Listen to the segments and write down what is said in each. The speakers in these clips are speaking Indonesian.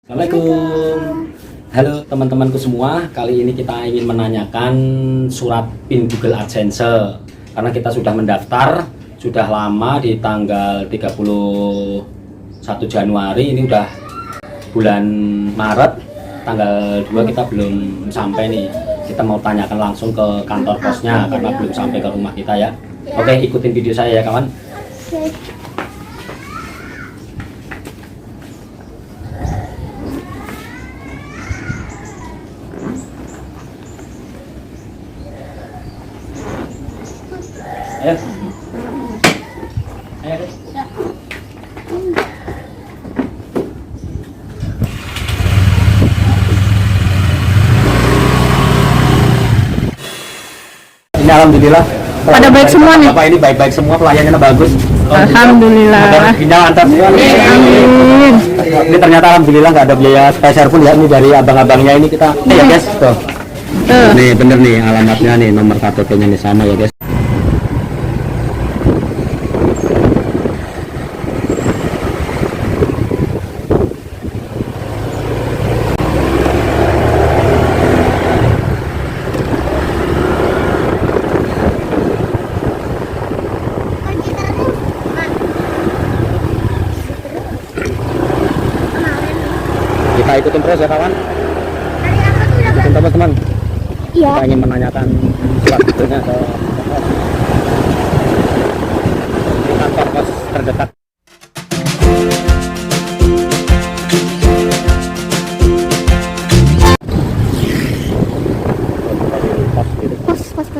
Assalamualaikum. Halo teman-temanku semua. Kali ini kita ingin menanyakan surat PIN Google AdSense. Karena kita sudah mendaftar, sudah lama di tanggal 31 Januari. Ini udah bulan Maret, tanggal 2 kita belum sampai nih. Kita mau tanyakan langsung ke kantor posnya karena belum sampai ke rumah kita ya. Oke, ikutin video saya ya kawan. Ayo. Ayo. Ini alhamdulillah. Pada baik semua nih. Bapak ini baik-baik semua, pelayannya bagus. Alhamdulillah. Ginjal antar. Amin. Ini ternyata alhamdulillah nggak ada biaya spesial pun ya, ini dari abang-abangnya ini kita. Ya guys, tuh. Nih bener nih alamatnya nih, nomor KTP-nya nih sama ya guys. Kita ikutin terus ya kawan. Ikutin teman-teman. Iya. Kita ingin menanyakan selanjutnya ke kantor pos terdekat. Pas.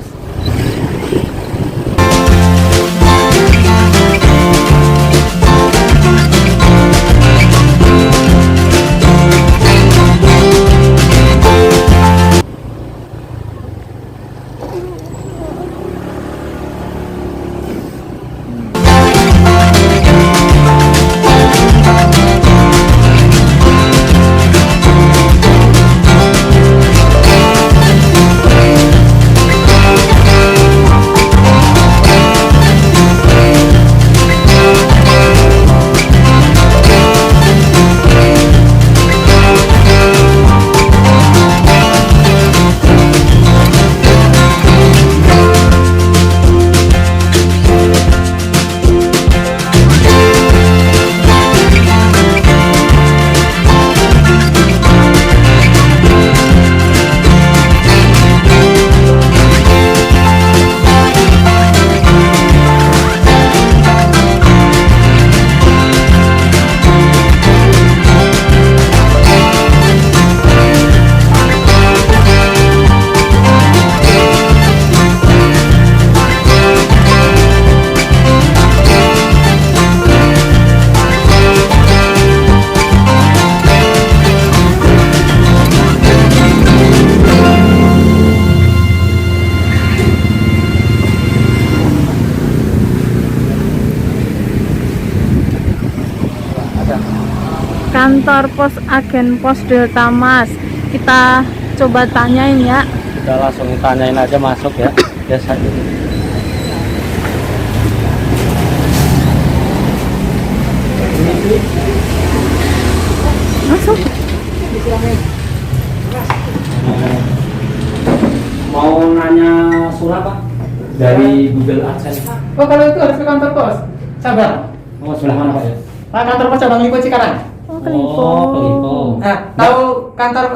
Kantor pos agen pos Delta Mas. Kita coba tanyain ya. Kita langsung tanyain aja, masuk ya. Biasa gitu. Masuk. Mau nanya surat Pak dari Google AdSense. Oh, kalau itu harus ke kantor pos cabang. Oh, sebelah mana Pak ya? Nah, kantor pos cabang Lipo Cikarang. Oh, Kelipo. Kelipo. Nah, tahu kantor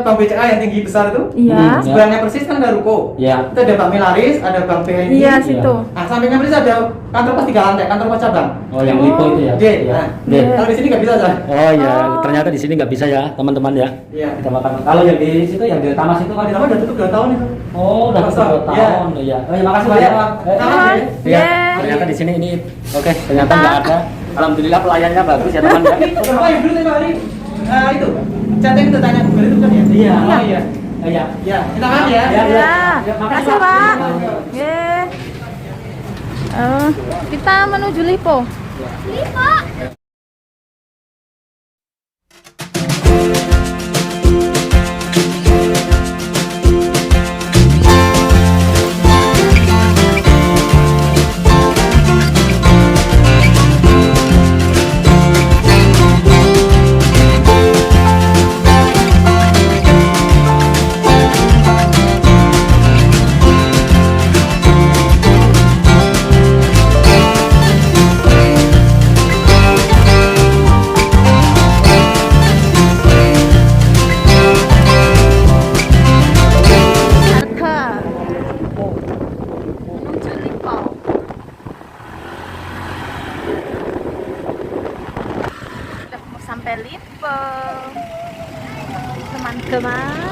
Bank BCA yang tinggi besar itu? Iya. Sebelahnya persis kan ada ruko. Ya. Itu ada Bank Milaris, ada Bank BNI. Iya, situ. Nah, sampingnya persis ada kantor pos 3 lantai, kantor pos cabang. Oh, yang Lipo itu ya? D. Iya. Nah, D. kalau di sini nggak bisa Zah. Oh ya, ternyata di sini nggak bisa ya, teman-teman ya. Iya. Kita makan. Kalau yang di situ, yang di Tamas itu kan di Kamu udah tutup 2 tahun itu. Oh, udah Kosong. 2 Iya. tahun. Iya. Oh, ya makasih Pak Iya, ya. Pak. Eh, Sama aja. Iya. Yeah. Ternyata di sini ini oke, ternyata nggak ada. Alhamdulillah pelayannya bagus ya teman ya. Oh, yang dulu Pak Ari. Itu. Chatting itu tanya Google itu kan ya? Iya. Oh, iya. Iya. Ya, kita kan ya. Ya. Ya. Makasih, Makasih, Pak. Pak. Ye. Kita menuju Lipo. Lipo. teman-teman.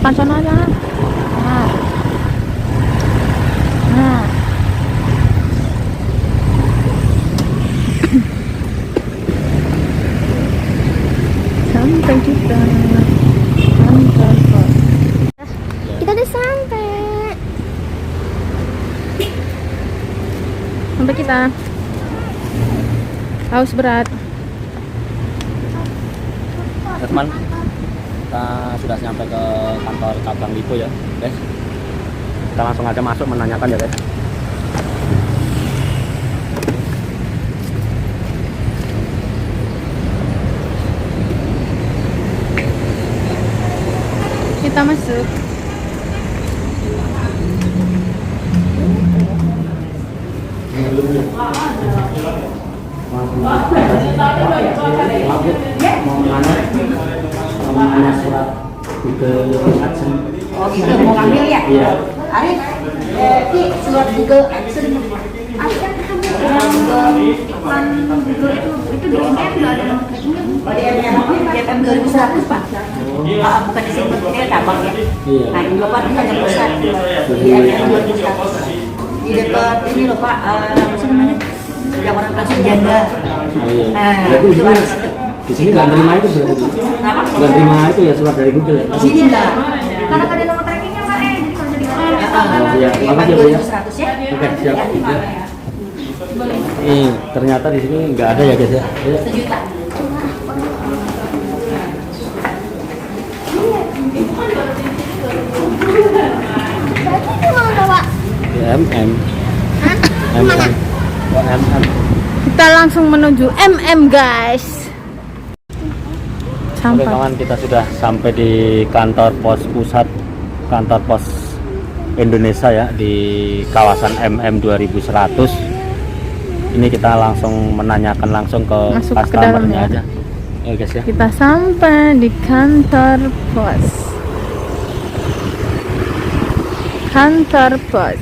Pancana aja. Nah. Sampai kita. Kita udah sampai. Sampai kita. Haus berat. Teman, kita sudah sampai ke kantor cabang Lipo ya guys. Kita langsung aja masuk menanyakan ya guys. Kita masuk. Mau nanya surat Google AdSense. Oh gitu, mau ngambil ya? Iya. Arif, ini surat Google AdSense. Iklan Google itu di MM nggak ada nomor trackingnya? Oh di MM 2100 Pak. Bukan di sini, ini cabang ya. Iya. Nah ini Bapak ini ada pusat di MM 2100. Di dekat ini loh Pak, apa sih namanya? Yang orang langsung janda. Oh, iya. Nah, Berarti itu ada situ. di sini nggak terima itu berarti. Kenapa? Nggak terima itu ya surat dari Google ya. Di sini enggak. Karena ada nomor trackingnya Pak, jadi kalau jadi Oh, iya. Makasih ya, Bu, ya. 2100 ya. Oke, siap. Ya. Ternyata di sini nggak ada ya guys ya. Ya. Sejuta. berarti itu mau bawa. Ya, MM. MM. Oh, MM. Kita langsung menuju MM guys. Oke Sampai. kawan, kita sudah sampai di kantor pos pusat, kantor pos Indonesia ya, di kawasan MM 2100. Ini kita langsung menanyakan langsung ke Masuk ke customer-nya dalam ya. aja. Ya guys ya. Kita sampai di kantor pos. Kantor pos.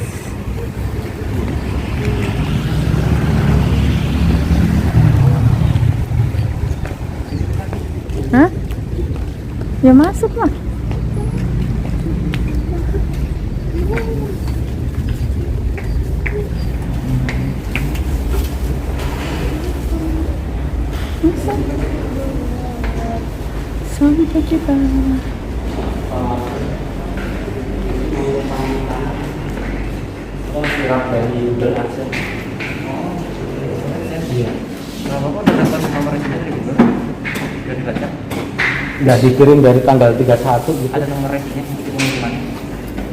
Hah? Ya masuk lah. Masuk. Sampai kita. Surat dari Google AdSense. Iya. Nah, Bapak udah dapat nomornya sendiri gitu? Udah dibaca? Nggak dikirim dari tanggal 31 gitu. Ada nomor resinya di pengiriman?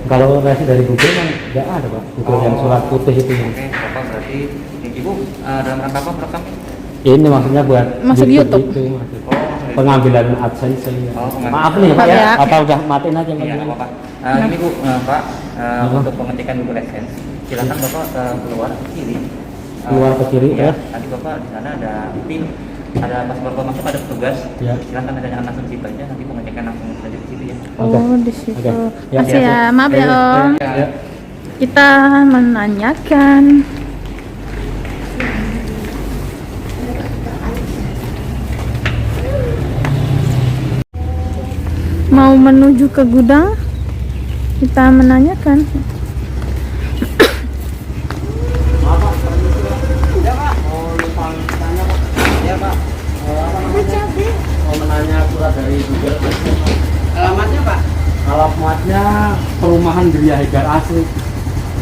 Kalau resi dari Google kan nggak ada Pak. Google yang surat putih itu yang. Oke, Bapak berarti Ibu dalam rangka apa merekam? Ini maksudnya buat Masuk YouTube. itu, maksud. Oh, maksudnya Pengambilan AdSense ya. Oh, pengambilan. Maaf nih Pak Maaf ya. ya. Apa udah matiin aja iya, Pak? nggak apa-apa. Ini Bu, Pak, untuk pengecekan Google AdSense, silakan Bapak keluar ke kiri. Keluar ke kiri, ya. ya. Nanti Bapak di sana ada PIN, ada pas Bapak masuk ada petugas. Ya. Silakan tanyakan langsung situ aja, nanti pengecekan langsung saja di situ ya. Oke. Oh, di situ. Oke. Ya, Makasih ya, ya. Bu. Maaf ya, Ayo, Om. Ya. Kita menanyakan. Mau menuju ke gudang, kita menanyakan. Alamatnya perumahan Gria Hegar asli.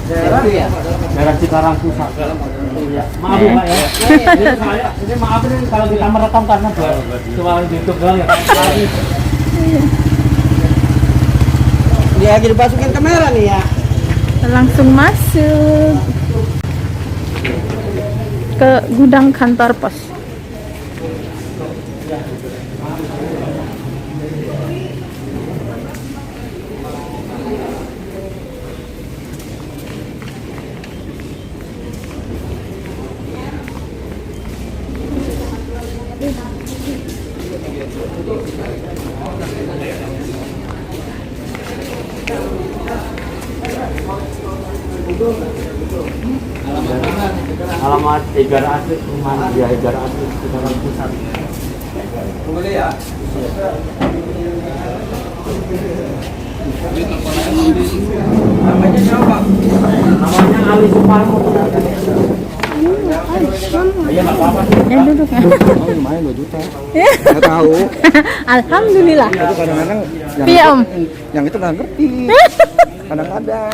Daerah Cikarang Pusat. Iya. Maaf ya Pak ya. Ini maaf ini kalau kita merekam karena buat cuma YouTube doang ya. Dia lagi dimasukin kamera nih ya. Langsung masuk ke gudang kantor pos. Alamat Hegar asli, perumahan Gria Hegar asli Cikarang Pusat. Namanya siapa? Namanya Ali Suparmo. Iya nggak apa-apa. Duduk ya. Oh, lumayan 2 juta. Nggak tahu. Alhamdulillah. Itu kadang-kadang Iya, Om. yang itu nggak ngerti. Kadang-kadang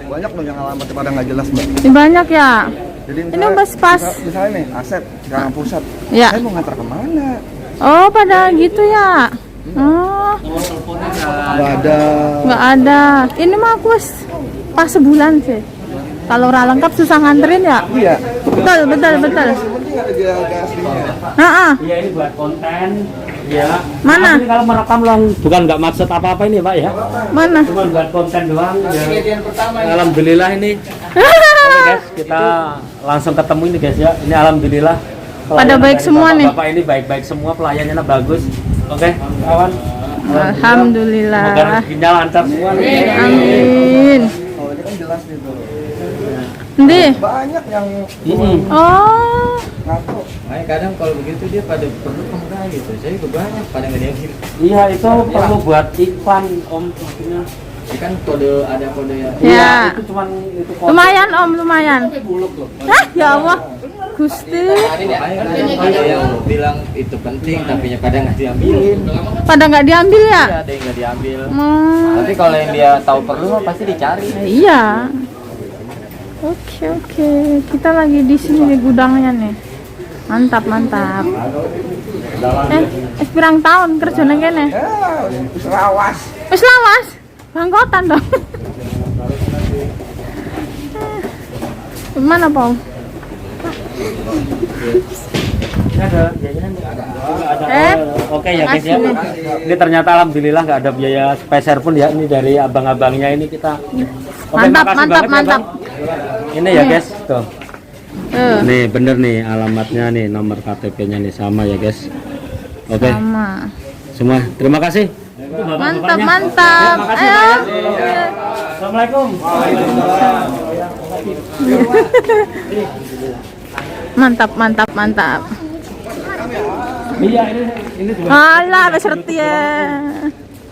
banyak loh yang alamatnya pada nggak jelas, Mbak. Banyak ya. Jadi Ini pas. misalnya nih, Asep, Cikarang Pusat. Ya. Saya mau ngantar kemana? Oh, pada gitu ya. Oh, Nggak ada. nggak ada. Ini mah aku pas sebulan sih. Kalau ora lengkap susah nganterin ya. Iya. Betul. Yang penting ada dia aslinya. Heeh. Iya ini buat konten. Iya. Mana? Ini kalau merekam bukan nggak maksud apa-apa ini Pak ya. Mana? Cuma buat konten doang. Ya. Alhamdulillah ini. Oke guys, kita langsung ketemu ini guys ya. Ini alhamdulillah. Pada baik dari semua nih. Bapak ini baik-baik semua, pelayanannya bagus. Oke, kawan. Alhamdulillah. Semoga rezekinya lancar semua nih. Amin. Oh, ini kan jelas nih tuh. Ndi. Banyak yang Oh. ngaku. Makanya kadang kalau begitu dia pada perlu enggak gitu. Saya juga banyak pada nggak diambil. Iya itu perlu buat iklan Om maksudnya. Ini kan kode ada kode ya. Ya. Itu cuman itu kode. Lumayan Om, lumayan. Hah, ya Allah. Gusti. Makanya ada yang bilang itu penting tapi kadang nggak diambilin. Pada nggak diambil ya? Iya, ada yang nggak diambil. Hmm. Tapi kalau yang dia tahu perlu mah pasti dicari. Iya. Oke. Kita lagi di sini nih gudangnya nih. Mantap. Pirang tahun kerjanya kene? Ya, wis lawas. Wis lawas. Bangkotan dong. Mana, Pom? Ada oke ya guys ya. Ini ternyata alhamdulillah nggak ada biaya spesial pun ya, ini dari abang-abangnya ini kita. Oke, Mantap. makasih banget ya, Bang. Ini ya guys, tuh. Nih bener nih alamatnya nih, nomor KTP-nya nih sama ya guys. Oke. Sama. Semua terima kasih. Mantap. Ayo. Assalamualaikum. Mantap. Iya ini juga. Alah, beserti ya.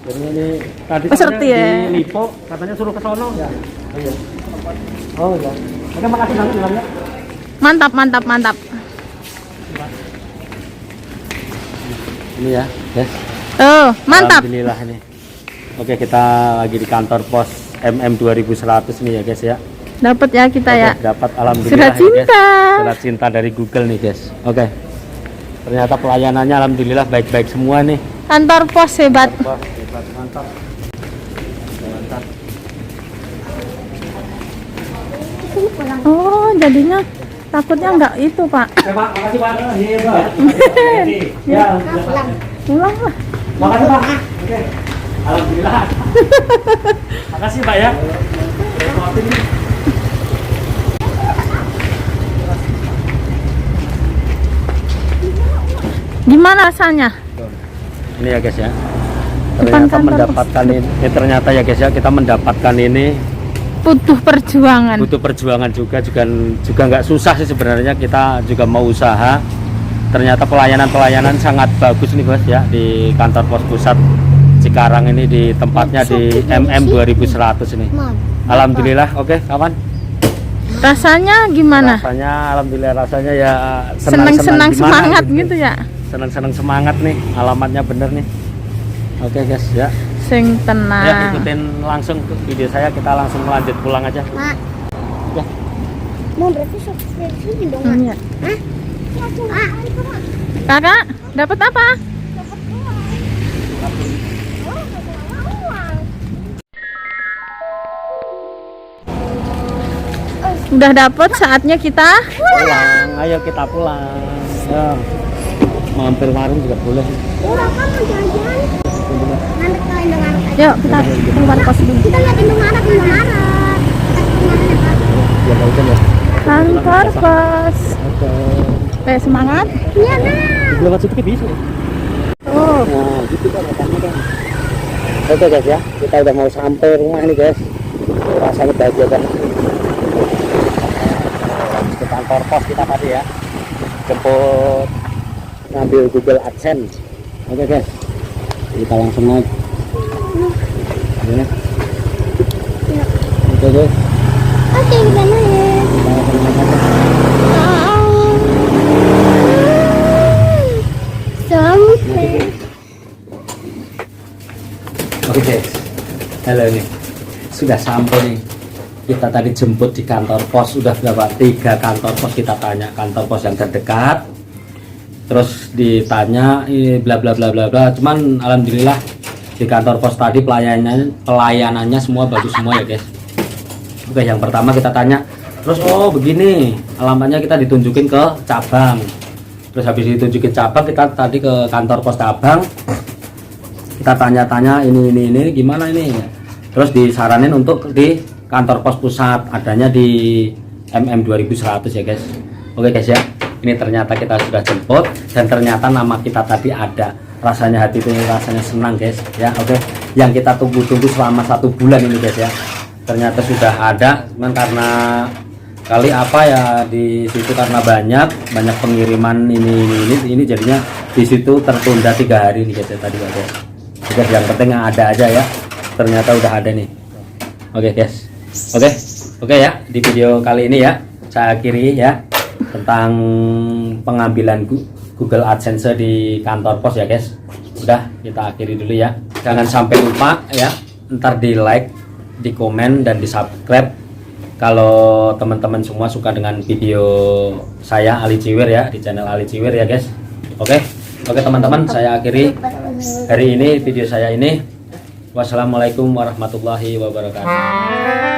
Jadi ini tadi Peserta katanya ya. di Lipo katanya suruh ke sono ya. Oh iya. Oke makasih banget bilangnya. Mantap. Ini ya, guys. Oh, mantap. Alhamdulillah ini. Oke, kita lagi di kantor pos MM 2100 nih ya, guys ya. Dapat ya kita Oke, ya. dapat alhamdulillah. Surat ya, cinta. guys. Surat cinta dari Google nih, guys. Oke. Ternyata pelayanannya alhamdulillah baik-baik semua nih. Kantor pos hebat. Wah, hebat, mantap. Mantap. Oh, jadinya takutnya enggak itu, Pak. Oke, Pak, makasih Pak. Hebat. Ya, Pulang lah. makasih Pak. Oke. Alhamdulillah. Makasih Pak ya. Repotin nih. Gimana rasanya? Ini ya guys ya. Depan Ternyata kantor mendapatkan ini ternyata ya guys ya, kita mendapatkan ini Butuh perjuangan. butuh perjuangan juga nggak susah sih sebenarnya, kita juga mau usaha. Ternyata pelayanan sangat bagus nih guys ya di kantor pos pusat Cikarang ini, di tempatnya di MM 2100 ini. Alhamdulillah. Oke kawan, Rasanya gimana? rasanya alhamdulillah, rasanya ya Senang-senang gimana semangat gitu ya. senang semangat nih, alamatnya bener nih. Oke guys ya, sing Ya, tenang. ikutin langsung ke video saya, kita langsung lanjut pulang aja. Mak. Ya. Mau berarti dari sini dong, Mak. Iya. Hah? Mak. Kakak, dapat apa? Udah dapet, saatnya kita Pulang, ayo kita pulang. Ya. Mampir warung juga boleh. Orang kan mau jalan-jalan. Nanti ke Indomaret aja. yuk kita keluar kos dulu. Kita lihat Indomaret. Kita ke Indomaret ya, Pak. Ya nggak usah ya. Kantor pos. Oke. Oke, semangat. Iya, Nak. Belum masuk ke bisa. Tuh. Nah, gitu kan makanya kan. Oke guys ya, kita udah mau sampai rumah nih guys. Rasanya bahagia banget. Ke kantor pos kita tadi ya. Jemput ngambil Google AdSense. Oke guys. Kita langsung naik. Ya. Oke guys. Oke, kita naik. Kita langsung naik aja. Sampai. Oke guys, halo nih, sudah sampai nih. Kita tadi jemput di kantor pos, sudah berapa? 3 kantor pos kita tanya, kantor pos yang terdekat. Terus ditanya, bla bla bla bla bla. Cuman alhamdulillah di kantor pos tadi pelayanannya semua bagus semua ya guys. Oke, yang pertama kita tanya, terus oh begini, alamatnya kita ditunjukin ke cabang. Terus habis ditunjukin cabang, kita tadi ke kantor pos cabang. Kita tanya-tanya ini gimana ini, terus disaranin untuk di kantor pos pusat, adanya di MM 2100 ya guys. Oke guys ya, ini ternyata kita sudah jemput dan ternyata nama kita tadi ada. Rasanya hati ini rasanya senang guys ya. Oke, yang kita tunggu-tunggu selama 1 bulan ini guys ya, ternyata sudah ada. Cuman karena kali apa ya di situ karena banyak pengiriman ini jadinya di situ tertunda 3 hari nih guys ya, tadi guys. Guys, yang penting ada aja ya, ternyata udah ada nih. Oke guys, oke ya, di video kali ini ya saya akhiri ya tentang pengambilan Google AdSense di kantor pos ya guys. Udah, kita akhiri dulu ya, jangan sampai lupa ya, ntar di like, di komen, dan di subscribe kalau teman-teman semua suka dengan video saya Ali Ciwir ya, di channel Ali Ciwir ya guys. Oke teman-teman, saya akhiri hari ini video saya ini. Wassalamualaikum warahmatullahi wabarakatuh.